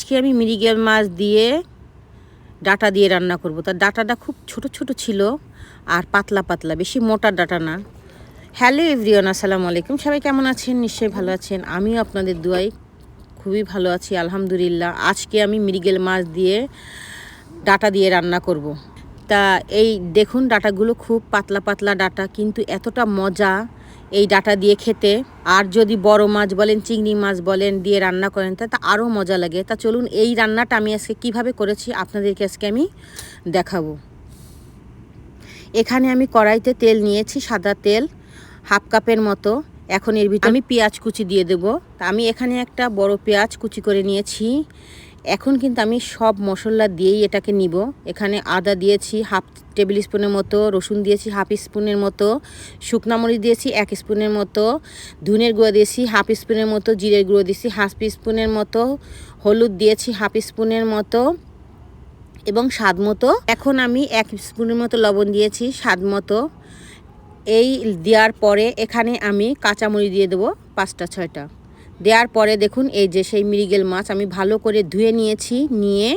আজকে আমি মৃগেল মাছ দিয়ে ডাটা দিয়ে রান্না করব। তার ডাটাটা খুব ছোট ছোট ছিল আর পাতলা পাতলা, বেশি মোটা ডাটা না। হ্যালো এভরিওয়ান, আসসালামু আলাইকুম। সবাই কেমন আছেন? নিশ্চয়ই ভালো আছেন। আমিও আপনাদের দুয়ায় খুবই ভালো আছি, আলহামদুলিল্লাহ। আজকে আমি মৃগেল মাছ দিয়ে ডাটা দিয়ে রান্না করব। তা এই দেখুন, ডাটাগুলো খুব পাতলা পাতলা ডাটা, কিন্তু এতটা মজা এই ডাটা দিয়ে খেতে। আর যদি বড় মাছ বলেন, চিংড়ি মাছ বলেন দিয়ে রান্না করেন তা আরও মজা লাগে। তা চলুন এই রান্নাটা আমি আজকে কিভাবে করেছি আপনাদেরকে আজকে আমি দেখাবো। এখানে আমি কড়াইতে তেল নিয়েছি, সাদা তেল 1/2 কাপের মতো। এখন এর ভিতরে আমি পেঁয়াজ কুচি দিয়ে দেবো। তা আমি এখানে একটা বড় পেঁয়াজ কুচি করে নিয়েছি। এখন কিন্তু আমি সব মশলা দিয়েই এটাকে নিব। এখানে আদা দিয়েছি 1/2 টেবিল স্পুনের মতো, রসুন দিয়েছি 1/2 স্পুনের মতো, শুকনা মরিচ দিয়েছি 1 স্পুনের মতো, ধনের গুঁড়ো দিয়েছি 1/2 স্পুনের মতো, জিরের গুঁড়ো দিয়েছি 1/2 স্পুনের মতো, হলুদ দিয়েছি 1/2 স্পুনের মতো এবং স্বাদ মতো। এখন আমি 1 স্পুনের মতো লবণ দিয়েছি স্বাদ মতো। এই দেওয়ার পরে এখানে আমি কাঁচামরিচ দিয়ে দেবো 5টা 6টা। দেওয়ার পরে দেখুন, এই যে সেই মৃগেল মাছ আমি ভালো করে ধুয়ে নিয়েছি। নিয়ে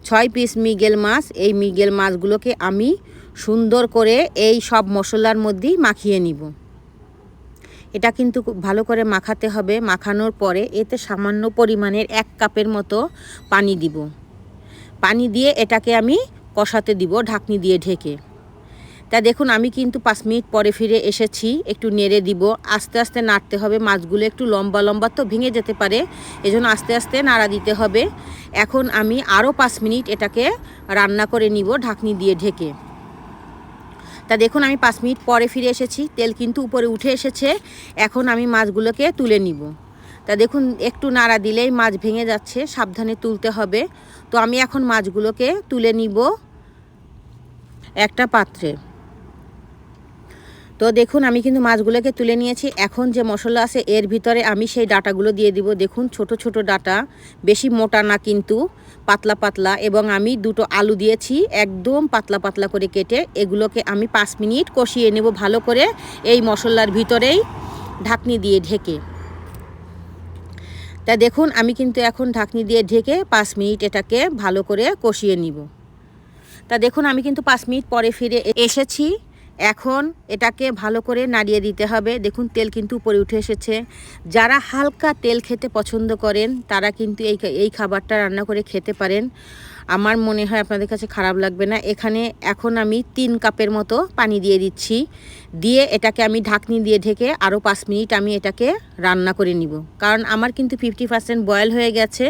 6 পিস মৃগেল মাছ, এই মৃগেল মাছগুলোকে আমি সুন্দর করে এই সব মশলার মধ্যেই মাখিয়ে নিব। এটা কিন্তু ভালো করে মাখাতে হবে। মাখানোর পরে এতে সামান্য পরিমাণের 1 কাপের মতো পানি দিব। পানি দিয়ে এটাকে আমি কষাতে দিব ঢাকনি দিয়ে ঢেকে। তা দেখুন, আমি কিন্তু 5 মিনিট পরে ফিরে এসেছি। একটু নেড়ে দিব, আস্তে আস্তে নাড়তে হবে। মাছগুলো একটু লম্বা লম্বা তো ভেঙে যেতে পারে, এজন্য আস্তে আস্তে নাড়া দিতে হবে। এখন আমি আরও 5 মিনিট এটাকে রান্না করে নিব ঢাকনি দিয়ে ঢেকে। তা দেখুন, আমি 5 মিনিট পরে ফিরে এসেছি। তেল কিন্তু উপরে উঠে এসেছে। এখন আমি মাছগুলোকে তুলে নিব। তা দেখুন, একটু নাড়া দিলেই মাছ ভেঙে যাচ্ছে, সাবধানে তুলতে হবে। তো আমি এখন মাছগুলোকে তুলে নিব একটা পাত্রে। তো দেখুন, আমি কিন্তু মাছগুলোকে তুলে নিয়েছি। এখন যে মশলা আছে এর ভিতরে আমি সেই ডাটাগুলো দিয়ে দিব। দেখুন, ছোট ছোট ডাটা, বেশি মোটা না কিন্তু পাতলা পাতলা। এবং আমি 2টো আলু দিয়েছি একদম পাতলা পাতলা করে কেটে। এগুলোকে আমি 5 মিনিট কষিয়ে নেব ভালো করে এই মশলার ভিতরেই ঢাকনি দিয়ে ঢেকে। তা দেখুন, আমি কিন্তু এখন ঢাকনি দিয়ে ঢেকে 5 মিনিট এটাকে ভালো করে কষিয়ে নিব। তা দেখুন, আমি কিন্তু 5 মিনিট পরে ফিরে এসেছি। এখন এটাকে ভালো করে নাড়িয়ে দিতে হবে। দেখুন, তেল কিন্তু উপরে উঠে এসেছে। যারা হালকা তেল খেতে পছন্দ করেন তারা কিন্তু এই খাবারটা রান্না করে খেতে পারেন। আমার মনে হয় আপনাদের কাছে খারাপ লাগবে না। এখানে এখন আমি 3 কাপের মতো পানি দিয়ে দিচ্ছি। দিয়ে এটাকে আমি ঢাকনি দিয়ে ঢেকে আরও 5 মিনিট আমি এটাকে রান্না করে নিব। কারণ আমার কিন্তু 50% বয়েল হয়ে গেছে।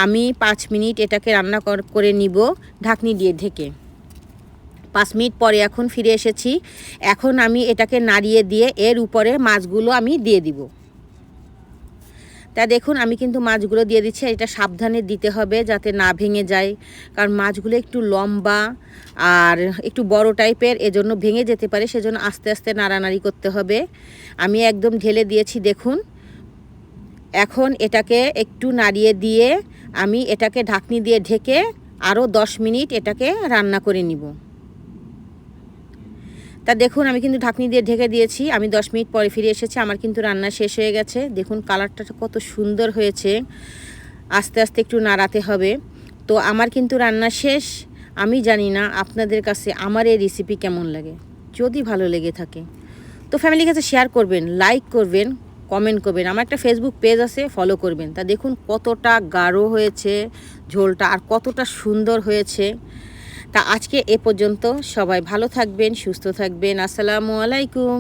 আমি 5 মিনিট এটাকে রান্না করে নিব ঢাকনি দিয়ে ঢেকে। 5 মিনিট পরে এখন ফিরে এসেছি। এখন আমি এটাকে নাড়িয়ে দিয়ে এর উপরে মাছগুলো আমি দিয়ে দিব। তা দেখুন, আমি কিন্তু মাছগুলো দিয়ে দিচ্ছি। এটা সাবধানে দিতে হবে যাতে না ভেঙে যায়, কারণ মাছগুলো একটু লম্বা আর একটু বড় টাইপের, এজন্য ভেঙে যেতে পারে। সেজন্য আস্তে আস্তে নাড়ানাড়ি করতে হবে। আমি একদম ঢেলে দিয়েছি দেখুন। এখন এটাকে একটু নাড়িয়ে দিয়ে আমি এটাকে ঢাকনি দিয়ে ঢেকে আরও 10 মিনিট এটাকে রান্না করে নিব। তা দেখুন, আমি কিন্তু ঢাকনি দিয়ে ঢেকে দিয়েছি। আমি 10 মিনিট পরে ফিরে এসেছি। আমার কিন্তু রান্না শেষ হয়ে গেছে। দেখুন, কালারটা কত সুন্দর হয়েছে। আস্তে আস্তে একটু নাড়াতে হবে। তো আমার কিন্তু রান্না শেষ। আমি জানি না আপনাদের কাছে আমার এই রেসিপি কেমন লাগে। যদি ভালো লেগে থাকে তো ফ্যামিলির কাছে শেয়ার করবেন, লাইক করবেন, কমেন্ট করবেন। আমার একটা ফেসবুক পেজ আছে, ফলো করবেন। তা দেখুন কতটা গাঢ় হয়েছে ঝোলটা আর কতটা সুন্দর হয়েছে। তা আজকে এ পর্যন্ত। সবাই ভালো থাকবেন, সুস্থ থাকবেন। আসসালামু আলাইকুম।